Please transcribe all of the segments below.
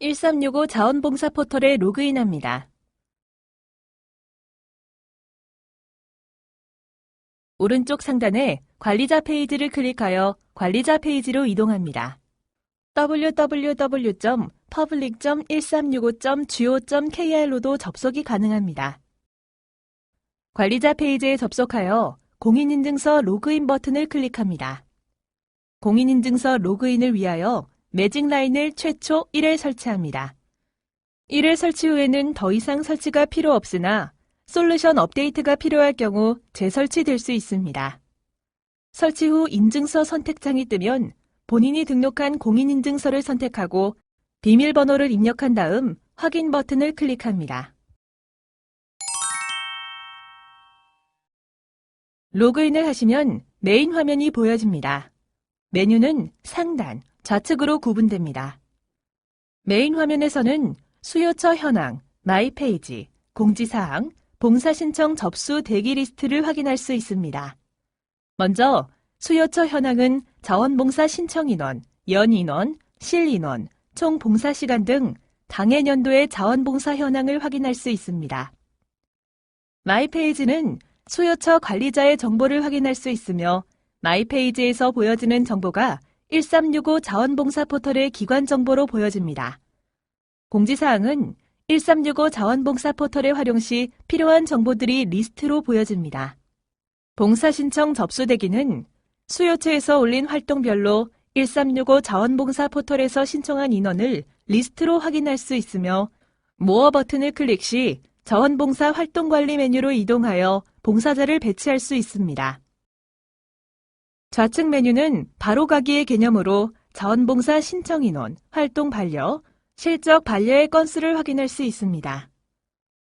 1365 자원봉사 포털에 로그인합니다. 오른쪽 상단에 관리자 페이지를 클릭하여 관리자 페이지로 이동합니다. www.public.1365.go.kr로도 접속이 가능합니다. 관리자 페이지에 접속하여 공인인증서 로그인 버튼을 클릭합니다. 공인인증서 로그인을 위하여 매직 라인을 최초 1회 설치합니다. 1회 설치 후에는 더 이상 설치가 필요 없으나 솔루션 업데이트가 필요할 경우 재설치될 수 있습니다. 설치 후 인증서 선택창이 뜨면 본인이 등록한 공인인증서를 선택하고 비밀번호를 입력한 다음 확인 버튼을 클릭합니다. 로그인을 하시면 메인 화면이 보여집니다. 메뉴는 상단, 좌측으로 구분됩니다. 메인 화면에서는 수요처 현황, 마이 페이지, 공지사항, 봉사신청 접수 대기 리스트를 확인할 수 있습니다. 먼저 수요처 현황은 자원봉사 신청인원, 연인원, 실인원, 총 봉사시간 등 당해 연도의 자원봉사 현황을 확인할 수 있습니다. 마이 페이지는 수요처 관리자의 정보를 확인할 수 있으며 마이 페이지에서 보여지는 정보가 1365 자원봉사 포털의 기관 정보로 보여집니다. 공지사항은 1365 자원봉사 포털의 활용 시 필요한 정보들이 리스트로 보여집니다. 봉사신청 접수대기는 수요처에서 올린 활동별로 1365 자원봉사 포털에서 신청한 인원을 리스트로 확인할 수 있으며 모어 버튼을 클릭 시 자원봉사 활동관리 메뉴로 이동하여 봉사자를 배치할 수 있습니다. 좌측 메뉴는 바로가기의 개념으로 자원봉사 신청인원, 활동 반려, 실적 반려의 건수를 확인할 수 있습니다.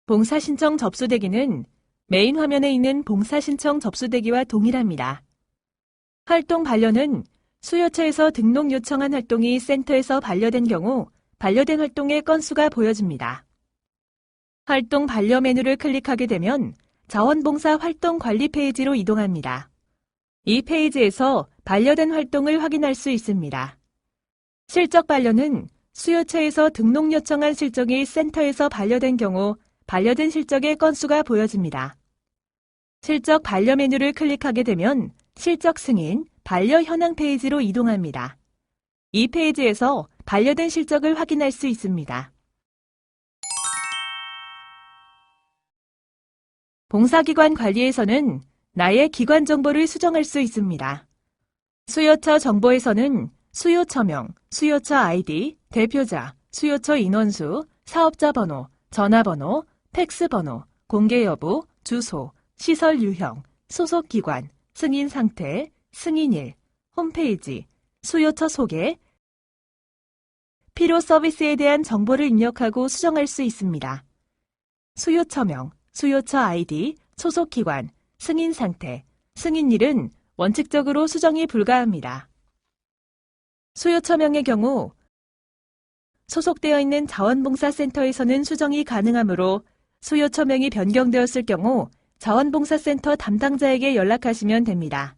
봉사신청 접수대기는 메인 화면에 있는 봉사신청 접수대기와 동일합니다. 활동 반려는 수요처에서 등록 요청한 활동이 센터에서 반려된 경우 반려된 활동의 건수가 보여집니다. 활동 반려 메뉴를 클릭하게 되면 자원봉사 활동 관리 페이지로 이동합니다. 이 페이지에서 반려된 활동을 확인할 수 있습니다. 실적 반려는 수요처에서 등록 요청한 실적이 센터에서 반려된 경우 반려된 실적의 건수가 보여집니다. 실적 반려 메뉴를 클릭하게 되면 실적 승인, 반려 현황 페이지로 이동합니다. 이 페이지에서 반려된 실적을 확인할 수 있습니다. 봉사기관 관리에서는 나의 기관 정보를 수정할 수 있습니다. 수요처 정보에서는 수요처명, 수요처 아이디, 대표자, 수요처 인원수, 사업자 번호, 전화번호, 팩스 번호, 공개 여부, 주소, 시설 유형, 소속 기관, 승인 상태, 승인일, 홈페이지, 수요처 소개, 필요 서비스에 대한 정보를 입력하고 수정할 수 있습니다. 수요처명, 수요처 아이디, 소속 기관, 승인 상태, 승인일은 원칙적으로 수정이 불가합니다. 수요처명의 경우 소속되어 있는 자원봉사센터에서는 수정이 가능하므로 수요처명이 변경되었을 경우 자원봉사센터 담당자에게 연락하시면 됩니다.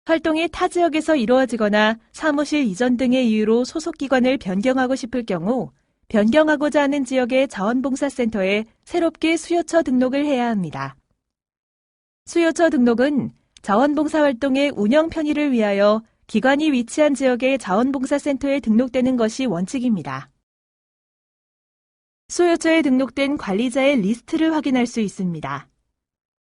활동이 타 지역에서 이루어지거나 사무실 이전 등의 이유로 소속기관을 변경하고 싶을 경우 변경하고자 하는 지역의 자원봉사센터에 새롭게 수요처 등록을 해야 합니다. 수요처 등록은 자원봉사활동의 운영 편의를 위하여 기관이 위치한 지역의 자원봉사센터에 등록되는 것이 원칙입니다. 수요처에 등록된 관리자의 리스트를 확인할 수 있습니다.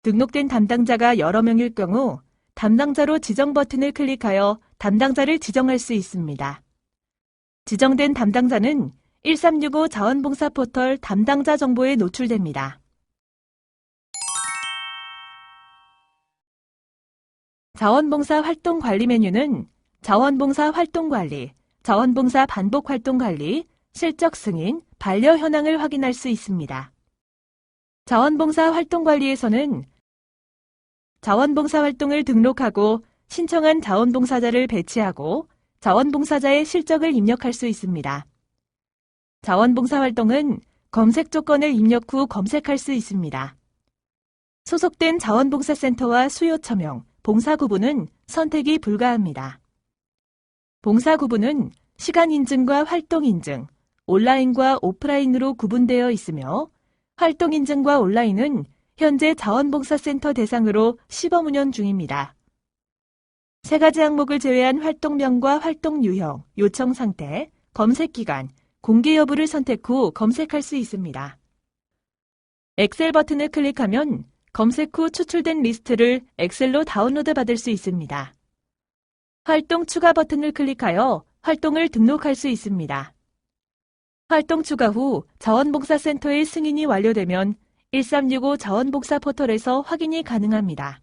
등록된 담당자가 여러 명일 경우 담당자로 지정 버튼을 클릭하여 담당자를 지정할 수 있습니다. 지정된 담당자는 1365 자원봉사 포털 담당자 정보에 노출됩니다. 자원봉사 활동관리 메뉴는 자원봉사 활동관리, 자원봉사 반복활동관리, 실적 승인, 반려 현황을 확인할 수 있습니다. 자원봉사 활동관리에서는 자원봉사 활동을 등록하고 신청한 자원봉사자를 배치하고 자원봉사자의 실적을 입력할 수 있습니다. 자원봉사 활동은 검색 조건을 입력 후 검색할 수 있습니다. 소속된 자원봉사센터와 수요처명, 봉사 구분은 선택이 불가합니다. 봉사 구분은 시간 인증과 활동 인증, 온라인과 오프라인으로 구분되어 있으며 활동 인증과 온라인은 현재 자원봉사센터 대상으로 시범 운영 중입니다. 세 가지 항목을 제외한 활동명과 활동 유형, 요청 상태, 검색 기간, 공개 여부를 선택 후 검색할 수 있습니다. 엑셀 버튼을 클릭하면 검색 후 추출된 리스트를 엑셀로 다운로드 받을 수 있습니다. 활동 추가 버튼을 클릭하여 활동을 등록할 수 있습니다. 활동 추가 후 자원봉사센터의 승인이 완료되면 1365 자원봉사 포털에서 확인이 가능합니다.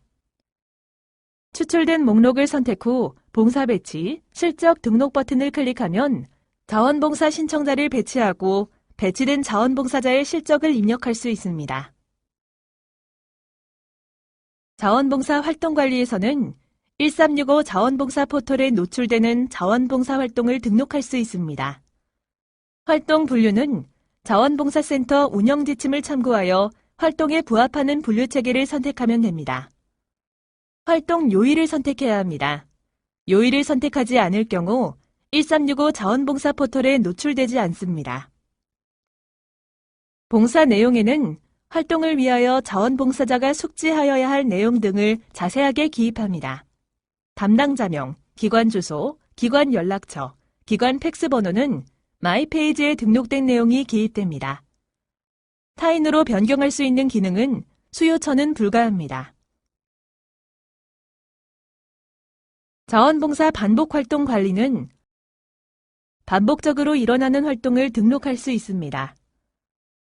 추출된 목록을 선택 후 봉사 배치, 실적 등록 버튼을 클릭하면 자원봉사 신청자를 배치하고 배치된 자원봉사자의 실적을 입력할 수 있습니다. 자원봉사 활동관리에서는 1365 자원봉사 포털에 노출되는 자원봉사 활동을 등록할 수 있습니다. 활동 분류는 자원봉사센터 운영 지침을 참고하여 활동에 부합하는 분류 체계를 선택하면 됩니다. 활동 요일을 선택해야 합니다. 요일을 선택하지 않을 경우 1365 자원봉사 포털에 노출되지 않습니다. 봉사 내용에는 활동을 위하여 자원봉사자가 숙지하여야 할 내용 등을 자세하게 기입합니다. 담당자명, 기관 주소, 기관 연락처, 기관 팩스 번호는 마이페이지에 등록된 내용이 기입됩니다. 타인으로 변경할 수 있는 기능은 수요처는 불가합니다. 자원봉사 반복활동 관리는 반복적으로 일어나는 활동을 등록할 수 있습니다.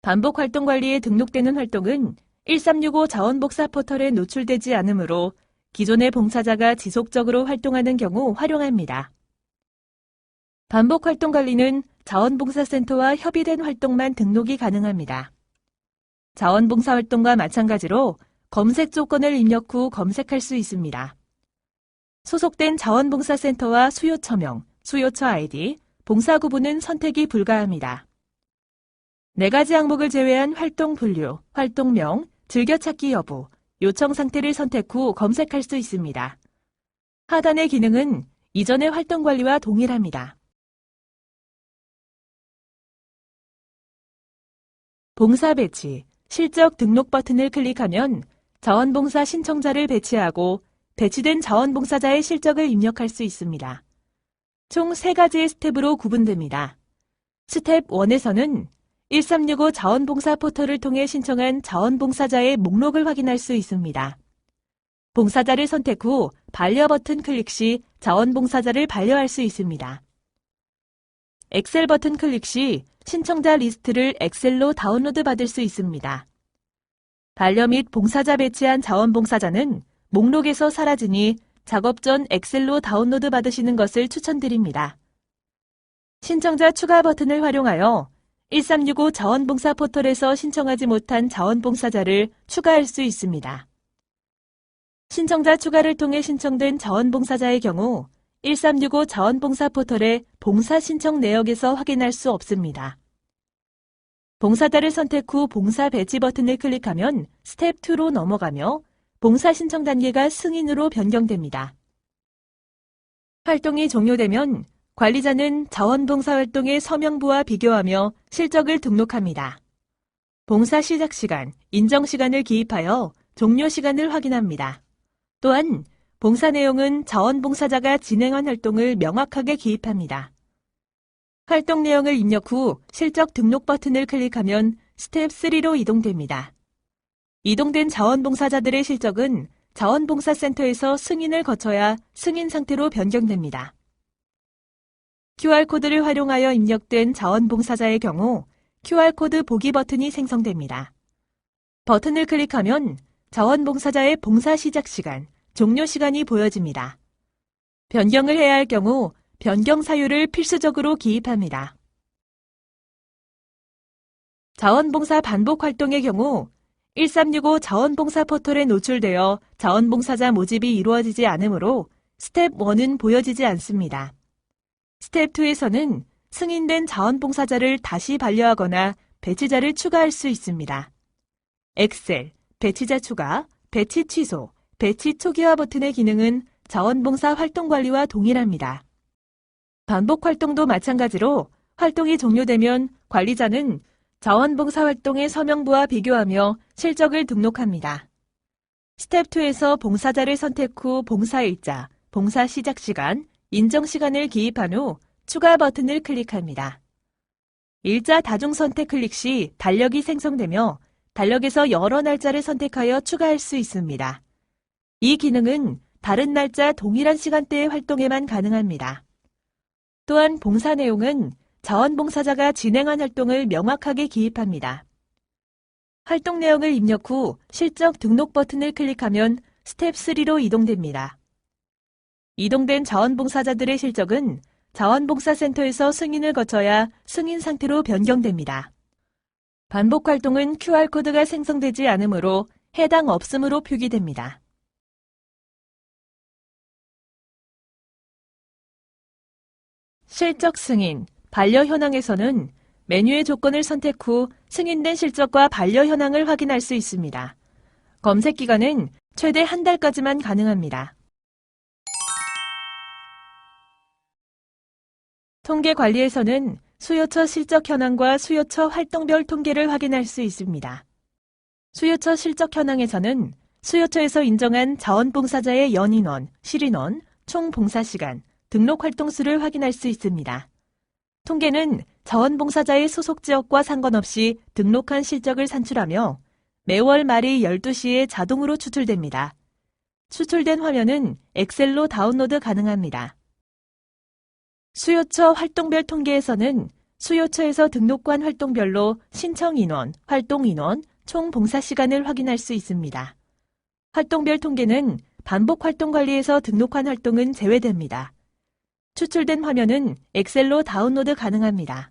반복활동 관리에 등록되는 활동은 1365 자원봉사 포털에 노출되지 않으므로 기존의 봉사자가 지속적으로 활동하는 경우 활용합니다. 반복활동 관리는 자원봉사센터와 협의된 활동만 등록이 가능합니다. 자원봉사 활동과 마찬가지로 검색 조건을 입력 후 검색할 수 있습니다. 소속된 자원봉사센터와 수요처명, 수요처 아이디, 봉사 구분은 선택이 불가합니다. 4가지 항목을 제외한 활동 분류, 활동명, 즐겨찾기 여부, 요청 상태를 선택 후 검색할 수 있습니다. 하단의 기능은 이전의 활동 관리와 동일합니다. 봉사 배치, 실적 등록 버튼을 클릭하면 자원봉사 신청자를 배치하고 배치된 자원봉사자의 실적을 입력할 수 있습니다. 총 3가지의 스텝으로 구분됩니다. 스텝 1에서는 1365 자원봉사 포털을 통해 신청한 자원봉사자의 목록을 확인할 수 있습니다. 봉사자를 선택 후 반려 버튼 클릭 시 자원봉사자를 반려할 수 있습니다. 엑셀 버튼 클릭 시 신청자 리스트를 엑셀로 다운로드 받을 수 있습니다. 반려 및 봉사자 배치한 자원봉사자는 목록에서 사라지니 작업 전 엑셀로 다운로드 받으시는 것을 추천드립니다. 신청자 추가 버튼을 활용하여 1365 자원봉사 포털에서 신청하지 못한 자원봉사자를 추가할 수 있습니다. 신청자 추가를 통해 신청된 자원봉사자의 경우 1365 자원봉사 포털의 봉사 신청 내역에서 확인할 수 없습니다. 봉사자를 선택 후 봉사 배치 버튼을 클릭하면 스텝 2로 넘어가며 봉사 신청 단계가 승인으로 변경됩니다. 활동이 종료되면 관리자는 자원봉사 활동의 서명부와 비교하며 실적을 등록합니다. 봉사 시작 시간, 인정 시간을 기입하여 종료 시간을 확인합니다. 또한 봉사 내용은 자원봉사자가 진행한 활동을 명확하게 기입합니다. 활동 내용을 입력 후 실적 등록 버튼을 클릭하면 스텝 3로 이동됩니다. 이동된 자원봉사자들의 실적은 자원봉사센터에서 승인을 거쳐야 승인 상태로 변경됩니다. QR코드를 활용하여 입력된 자원봉사자의 경우 QR코드 보기 버튼이 생성됩니다. 버튼을 클릭하면 자원봉사자의 봉사 시작 시간, 종료 시간이 보여집니다. 변경을 해야 할 경우 변경 사유를 필수적으로 기입합니다. 자원봉사 반복 활동의 경우 1365 자원봉사 포털에 노출되어 자원봉사자 모집이 이루어지지 않으므로 스텝 1은 보여지지 않습니다. 스텝 2에서는 승인된 자원봉사자를 다시 반려하거나 배치자를 추가할 수 있습니다. 엑셀, 배치자 추가, 배치 취소, 배치 초기화 버튼의 기능은 자원봉사 활동 관리와 동일합니다. 반복 활동도 마찬가지로 활동이 종료되면 관리자는 자원봉사활동의 서명부와 비교하며 실적을 등록합니다. 스텝 2에서 봉사자를 선택 후 봉사일자, 봉사 시작 시간, 인정 시간을 기입한 후 추가 버튼을 클릭합니다. 일자 다중 선택 클릭 시 달력이 생성되며 달력에서 여러 날짜를 선택하여 추가할 수 있습니다. 이 기능은 다른 날짜 동일한 시간대의 활동에만 가능합니다. 또한 봉사 내용은 자원봉사자가 진행한 활동을 명확하게 기입합니다. 활동 내용을 입력 후 실적 등록 버튼을 클릭하면 스텝 3로 이동됩니다. 이동된 자원봉사자들의 실적은 자원봉사센터에서 승인을 거쳐야 승인 상태로 변경됩니다. 반복 활동은 QR코드가 생성되지 않으므로 해당 없음으로 표기됩니다. 실적 승인, 반려 현황에서는 메뉴의 조건을 선택 후 승인된 실적과 반려 현황을 확인할 수 있습니다. 검색 기간은 최대 한 달까지만 가능합니다. 통계 관리에서는 수요처 실적 현황과 수요처 활동별 통계를 확인할 수 있습니다. 수요처 실적 현황에서는 수요처에서 인정한 자원봉사자의 연인원, 실인원, 총 봉사시간, 등록 활동수를 확인할 수 있습니다. 통계는 자원봉사자의 소속 지역과 상관없이 등록한 실적을 산출하며 매월 말이 12시에 자동으로 추출됩니다. 추출된 화면은 엑셀로 다운로드 가능합니다. 수요처 활동별 통계에서는 수요처에서 등록한 활동별로 신청 인원, 활동 인원, 총 봉사 시간을 확인할 수 있습니다. 활동별 통계는 반복 활동 관리에서 등록한 활동은 제외됩니다. 추출된 화면은 엑셀로 다운로드 가능합니다.